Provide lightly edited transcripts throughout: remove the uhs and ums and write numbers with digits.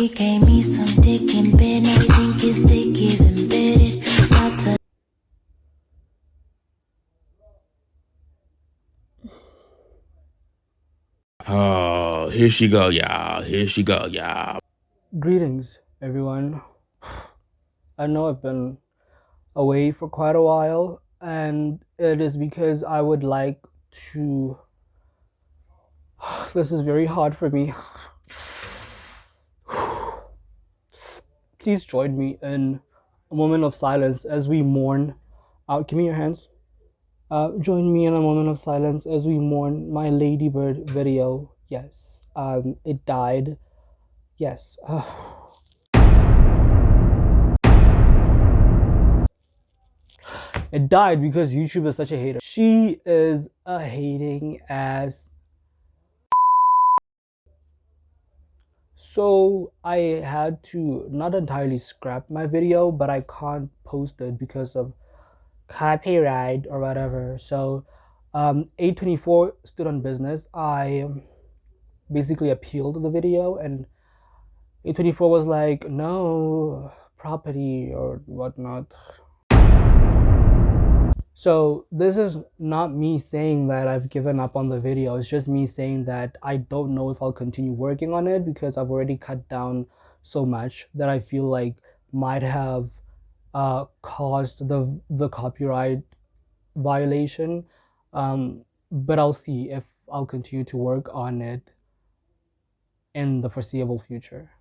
He gave me some dick in bed. Now he think his dick is embedded. About to Oh, here she go, y'all. Here she go, y'all. Greetings, everyone. I know I've been away for quite a while, and it is because I would like to. This is very hard for me. Please join me in a moment of silence as we mourn. Give me your hands. Join me in a moment of silence as we mourn my Ladybird video. Yes, it died. Yes. It died because YouTube is such a hater. She is a hating ass. So I had to not entirely scrap my video, but I can't post it because of copyright or whatever. So A24 stood on business. I basically appealed the video, and A24 was like, no, property or whatnot. So this is not me saying that I've given up on the video. It's just me saying that I don't know if I'll continue working on it because I've already cut down so much that I feel like might have caused the copyright violation. But I'll see if I'll continue to work on it in the foreseeable future.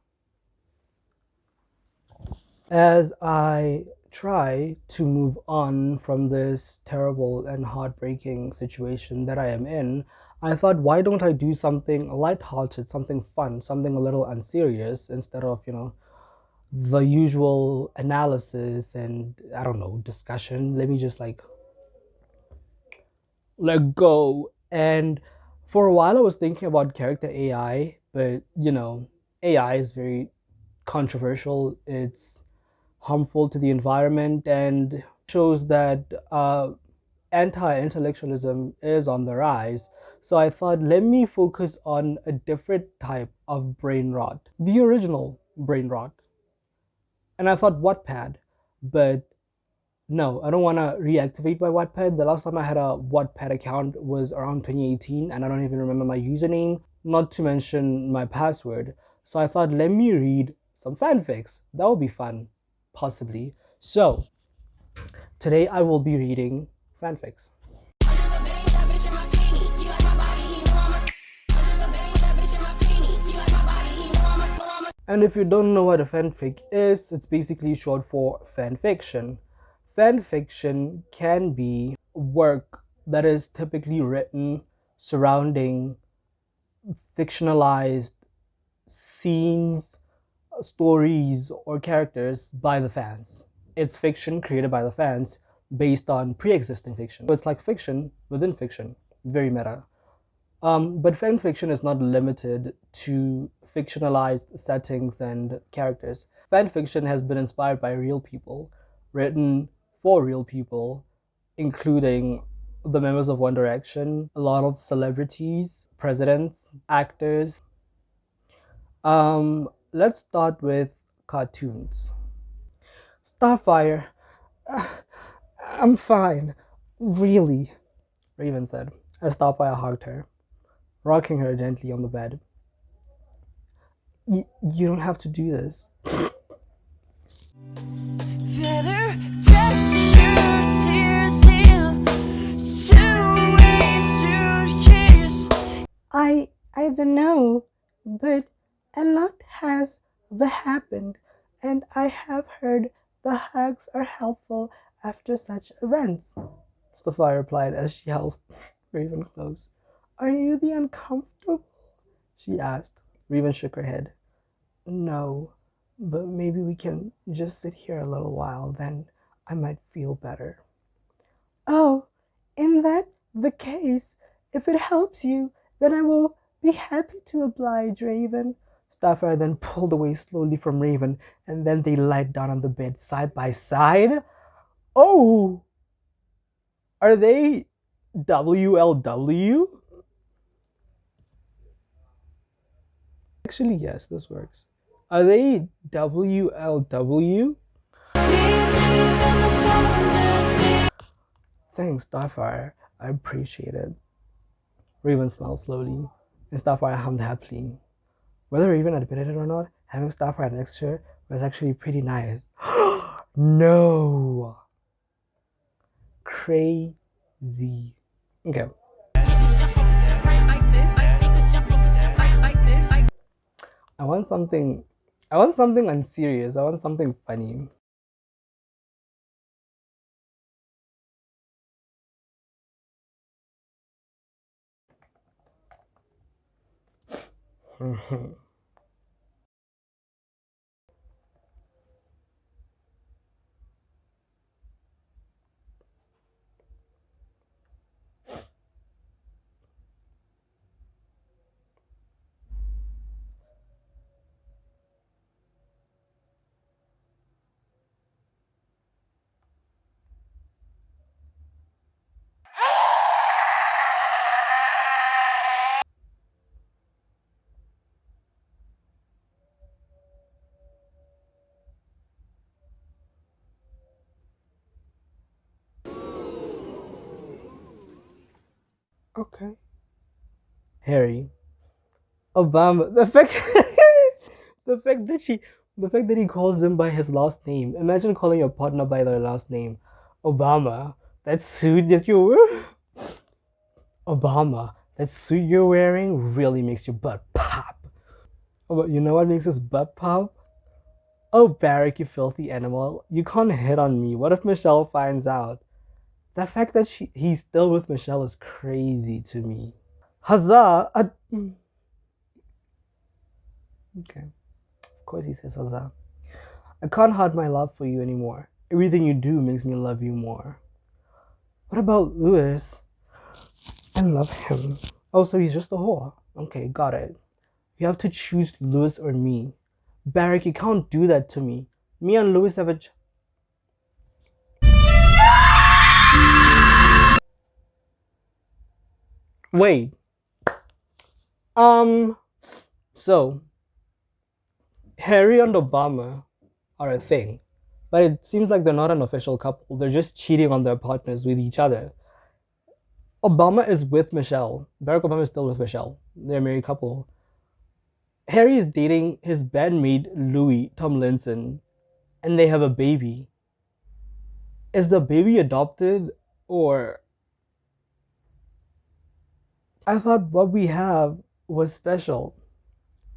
As I try to move on from this terrible and heartbreaking situation that I am in, I thought, why don't I do something lighthearted, something fun, something a little unserious instead of, the usual analysis and, I don't know, discussion. Let me just let go. And for a while, I was thinking about character AI, but AI is very controversial. It's harmful to the environment and shows that anti-intellectualism is on the rise. So I thought, let me focus on a different type of brain rot, the original brain rot. And I thought Wattpad, but no, I don't want to reactivate my Wattpad. The last time I had a Wattpad account was around 2018, and I don't even remember my username, not to mention my password. So I thought, let me read some fanfics. That would be fun, possibly. So today I will be reading fanfics. And if you don't know what a fanfic is, it's basically short for fanfiction. Fanfiction can be work that is typically written surrounding fictionalized scenes, stories, or characters by the fans. It's fiction created by the fans based on pre-existing fiction. So it's like fiction within fiction, very meta. But fan fiction is not limited to fictionalized settings and characters. Fan fiction has been inspired by real people, written for real people, including the members of One Direction, a lot of celebrities, presidents, actors. Let's start with cartoons. Starfire, I'm fine, really, Raven said, as Starfire hugged her, rocking her gently on the bed. You don't have to do this. I don't know, but a lot has happened, and I have heard the hugs are helpful after such events. Starfire replied as she held Raven close. Are you the uncomfortable? She asked. Raven shook her head. No, but maybe we can just sit here a little while, then I might feel better. Oh, in that the case, if it helps you, then I will be happy to oblige, Raven. Starfire then pulled away slowly from Raven, and then they lied down on the bed side by side. Oh! Are they WLW? Actually, yes, this works. Are they WLW? Thanks, Starfire. I appreciate it. Raven smiles slowly, and Starfire hummed happily. Whether Raven admitted it or not, having Starfire next to her was actually pretty nice. No! Crazy. Okay. I want something unserious. I want something funny. Okay. Harry. Obama. The fact that he calls them by his last name. Imagine calling your partner by their last name. Obama. That suit that you wear. Obama. That suit you're wearing really makes your butt pop. Oh, but you know what makes his butt pop? Oh, Barrack, you filthy animal. You can't hit on me. What if Michelle finds out? The fact that he's still with Michelle is crazy to me. Huzzah! Okay. Of course he says huzzah. I can't hide my love for you anymore. Everything you do makes me love you more. What about Lewis? I love him. Oh, so he's just a whore. Okay, got it. You have to choose Lewis or me. Barrack, you can't do that to me. Me and Lewis have a... Wait. So, Harry and Obama are a thing. But it seems like they're not an official couple. They're just cheating on their partners with each other. Obama is with Michelle. Barack Obama is still with Michelle. They're a married couple. Harry is dating his bandmate Louis Tomlinson, and they have a baby. Is the baby adopted, or... I thought what we have was special.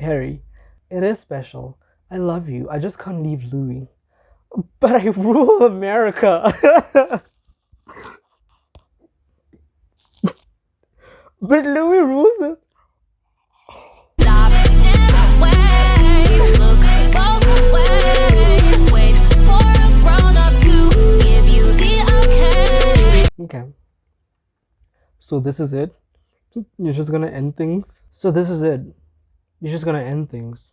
Harry, it is special. I love you. I just can't leave Louis. But I rule America. But Louis rules this. Okay. So this is it? You're just gonna end things? So this is it. You're just gonna end things.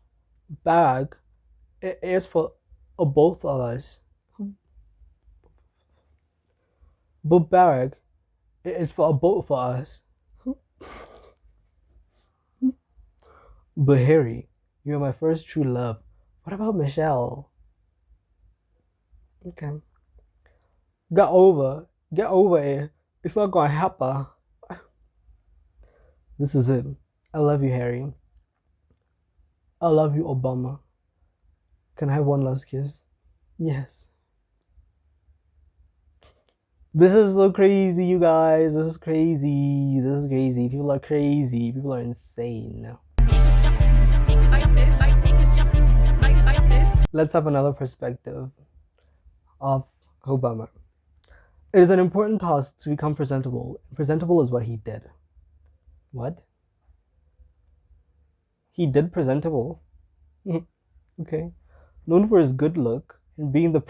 Bag. It is for both of us. But Barrack, it is for both of us. But Harry, you're my first true love. What about Michelle? Okay. Get over it. It's not gonna happen. This is it. I love you, Harry. I love you, Obama. Can I have one last kiss? Yes. This is so crazy, you guys. This is crazy. This is crazy. People are crazy. People are insane. Let's have another perspective of Obama. It is an important task to become presentable. Presentable is what he did. What? He did presentable. Okay. Known for his good look and being the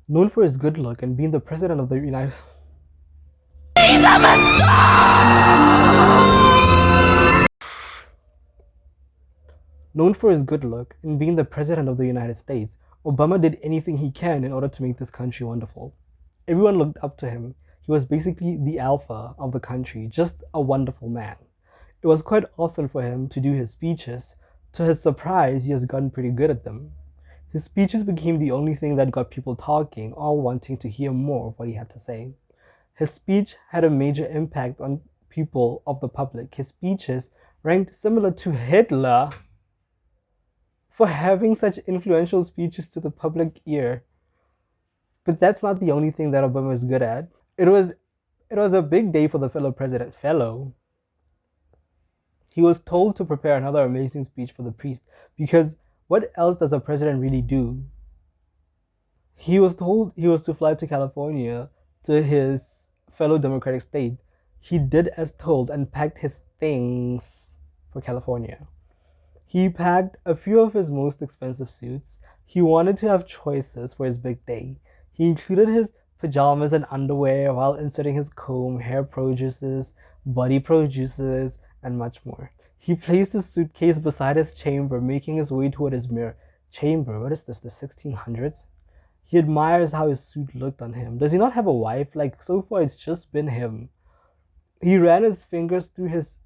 known for his good look and being the president of the United States. Known for his good look and being the president of the United States, Obama did anything he can in order to make this country wonderful. Everyone looked up to him. He was basically the alpha of the country, just a wonderful man. It was quite often for him to do his speeches. To his surprise, he has gotten pretty good at them. His speeches became the only thing that got people talking, all wanting to hear more of what he had to say. His speech had a major impact on people of the public. His speeches ranked similar to Hitler for having such influential speeches to the public ear. But that's not the only thing that Obama was good at. It was a big day for the fellow president. He was told to prepare another amazing speech for the priest because what else does a president really do? He was told he was to fly to California to his fellow Democratic state. He did as told and packed his things for California. He packed a few of his most expensive suits. He wanted to have choices for his big day. He included his pajamas and underwear while inserting his comb, hair produces, body produces, and much more. He placed his suitcase beside his chamber, making his way toward his mirror. Chamber? What is this? The 1600s? He admires how his suit looked on him. Does he not have a wife? Like, so far, it's just been him. He ran his fingers through his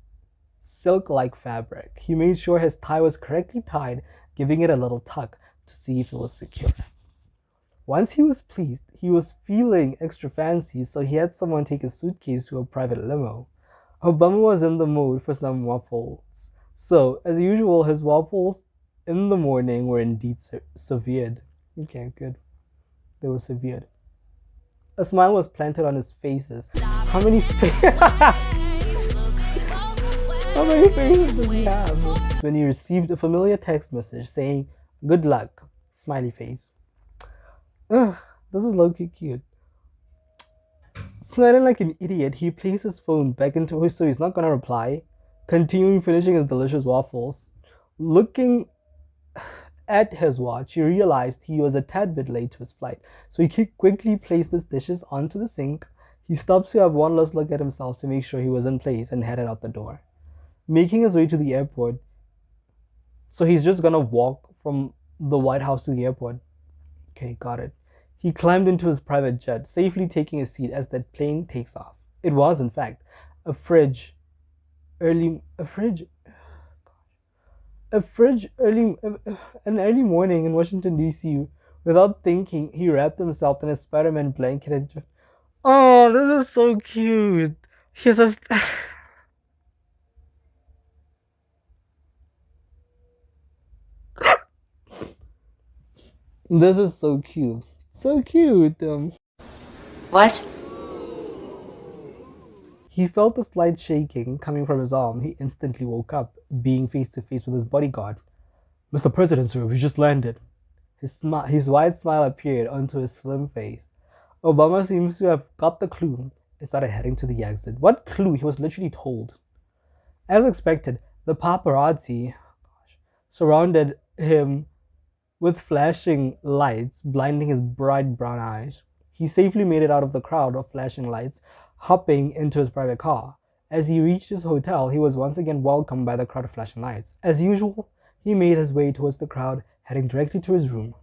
silk like fabric. He made sure his tie was correctly tied, giving it a little tuck to see if it was secure. Once he was pleased, he was feeling extra fancy, so he had someone take his suitcase to a private limo. Obama was in the mood for some waffles. So, as usual, his waffles in the morning were indeed severed. Okay, good. They were severed. A smile was planted on his faces. How many How many faces does he have? When he received a familiar text message saying, "Good luck," smiley face. Ugh, this is low-key cute. Smiling like an idiot, he placed his phone back into it so he's not gonna reply, continuing finishing his delicious waffles. Looking at his watch, he realized he was a tad bit late to his flight, so he quickly placed his dishes onto the sink. He stopped to have one last look at himself to make sure he was in place and headed out the door. Making his way to the airport, so he's just gonna walk from the White House to the airport. Okay, got it. He climbed into his private jet, safely taking a seat as that plane takes off. It was, in fact, a fridge. Early, a fridge, a fridge early, an early morning in Washington D.C. Without thinking, he wrapped himself in a Spider-Man blanket and just. Oh, this is so cute. He has a. This is so cute. So cute. What? He felt a slight shaking coming from his arm. He instantly woke up, being face to face with his bodyguard. "Mr. President, sir, we just landed." His wide smile appeared onto his slim face. Obama seems to have got the clue and started heading to the exit. What clue? He was literally told. As expected, the paparazzi surrounded him with flashing lights, blinding his bright brown eyes. He safely made it out of the crowd of flashing lights, hopping into his private car. As he reached his hotel, he was once again welcomed by the crowd of flashing lights. As usual, he made his way towards the crowd, heading directly to his room.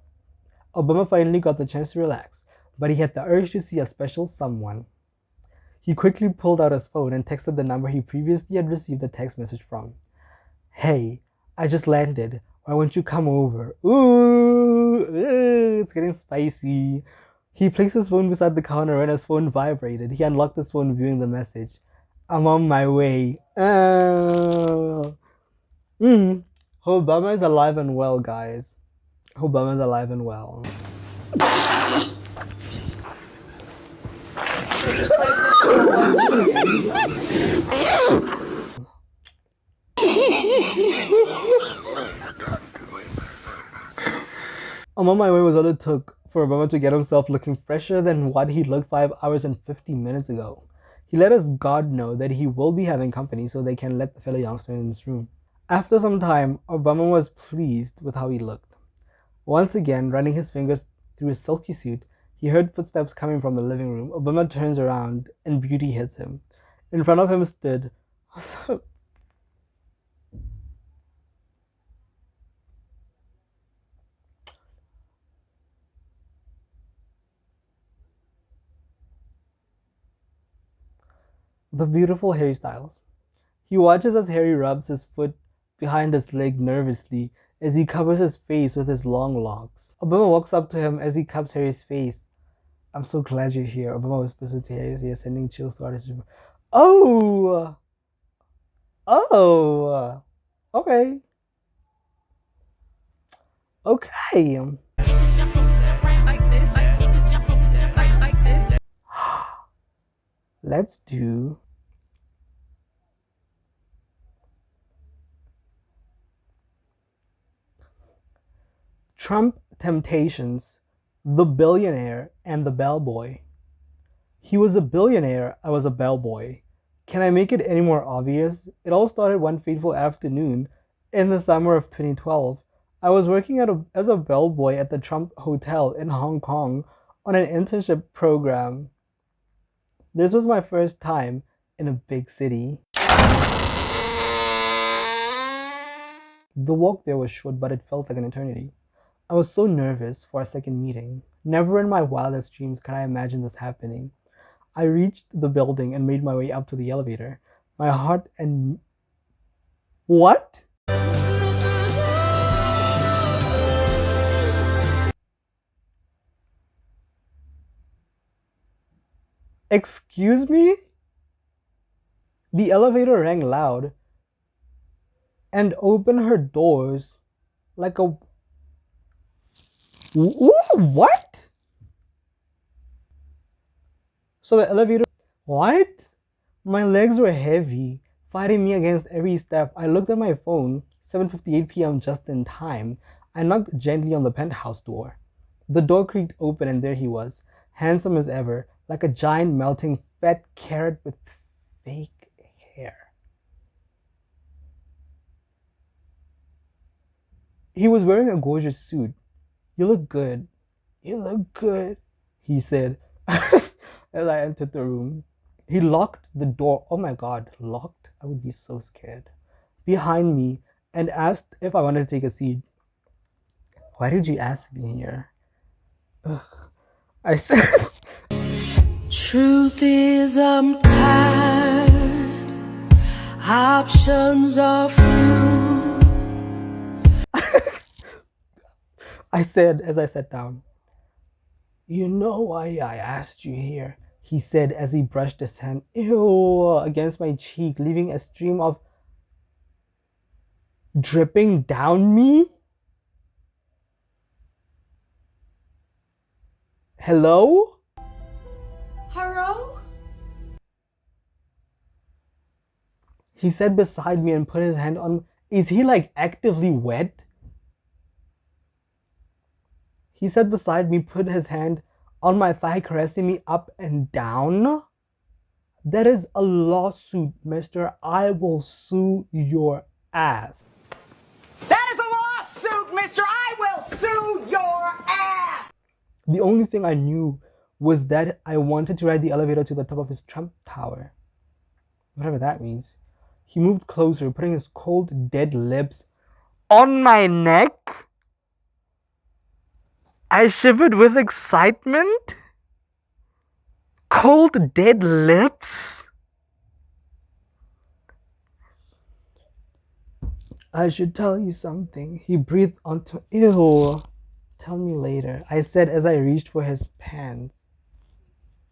Obama finally got the chance to relax, but he had the urge to see a special someone. He quickly pulled out his phone and texted the number he previously had received a text message from. "Hey, I just landed. Why won't you come over?" Ooh, it's getting spicy. He placed his phone beside the counter and his phone vibrated. He unlocked his phone, viewing the message. "I'm on my way." Oh. Obama is alive and well, guys. Obama is alive and well. I'm on my way was all it took for Obama to get himself looking fresher than what he looked 5 hours and 50 minutes ago. He let his guard know that he will be having company so they can let the fellow youngster in his room. After some time, Obama was pleased with how he looked. Once again, running his fingers through his silky suit, he heard footsteps coming from the living room. Obama turns around and beauty hits him. In front of him stood The beautiful Harry Styles. He watches as Harry rubs his foot behind his leg nervously as he covers his face with his long locks. Obama walks up to him as he cups Harry's face. I'm so glad you're here. Obama whispers to Harry as he is sending chills throughout his room. Oh! Oh! Okay. Okay. Let's do Trump Temptations, The Billionaire and the Bellboy. He was a billionaire, I was a bellboy. Can I make it any more obvious? It all started one fateful afternoon in the summer of 2012. I was working as a bellboy at the Trump Hotel in Hong Kong on an internship program. This was my first time in a big city. The walk there was short, but it felt like an eternity. I was so nervous for our second meeting. Never in my wildest dreams could I imagine this happening. I reached the building and made my way up to the elevator. My heart and... What? Excuse me? The elevator rang loud and opened her doors like a... What? So the elevator... What? My legs were heavy, fighting me against every step. I looked at my phone, 7:58 p.m. just in time. I knocked gently on the penthouse door. The door creaked open and there he was, handsome as ever, like a giant melting fat carrot with fake hair. He was wearing a gorgeous suit. You look good. You look good, he said as I entered the room. He locked the door. Oh my god, locked? I would be so scared. Behind me and asked if I wanted to take a seat. Why did you ask me here? Ugh. I said, Truth is, I'm tired. Options are few. I said as I sat down. You know why I asked you here, he said as he brushed his hand against my cheek, leaving a stream of dripping down me. Hello? Hello? He said beside me and put his hand on... Is he like actively wet? He said beside me, put his hand on my thigh, caressing me up and down. That is a lawsuit, mister. I will sue your ass. That is a lawsuit, mister! I will sue your ass! The only thing I knew was that I wanted to ride the elevator to the top of his Trump Tower. Whatever that means. He moved closer, putting his cold, dead lips on my neck. I shivered with excitement. Cold, dead lips. I should tell you something. He breathed onto... Ew. Tell me later, I said as I reached for his pants.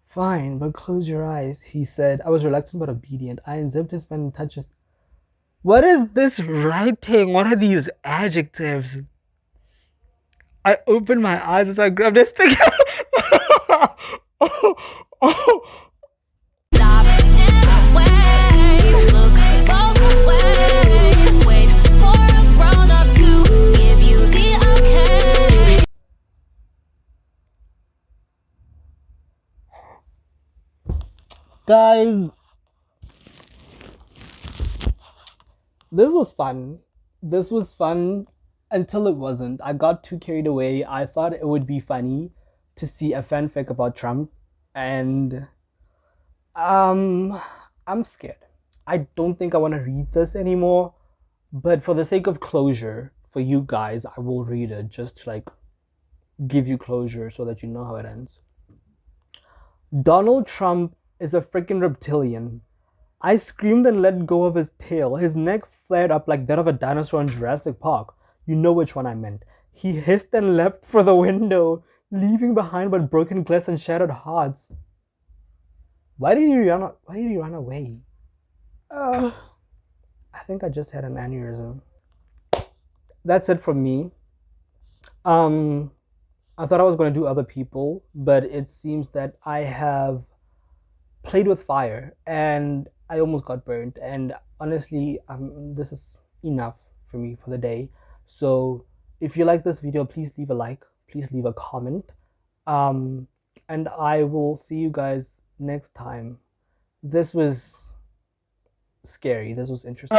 Fine, but close your eyes, he said. I was reluctant but obedient. I unzipped his pen and touched his... What is this writing? What are these adjectives? I opened my eyes as I grabbed his thing. Guys, this was fun. This was fun until it wasn't. I got too carried away. I thought it would be funny to see a fanfic about Trump, and I'm scared. I don't think I want to read this anymore, but for the sake of closure for you guys, I will read it just to like give you closure so that you know how it ends. Donald Trump is a freaking reptilian. I screamed and let go of his tail. His neck flared up like that of a dinosaur in Jurassic Park. You know which one I meant. He hissed and leapt for the window, leaving behind but broken glass and shattered hearts. Why did he run away? I think I just had an aneurysm. That's it from me. I thought I was going to do other people, but it seems that I have played with fire and I almost got burnt. And honestly, this is enough for me for the day. So if you like this video, please leave a like, please leave a comment. And I will see you guys next time. This was scary. This was interesting.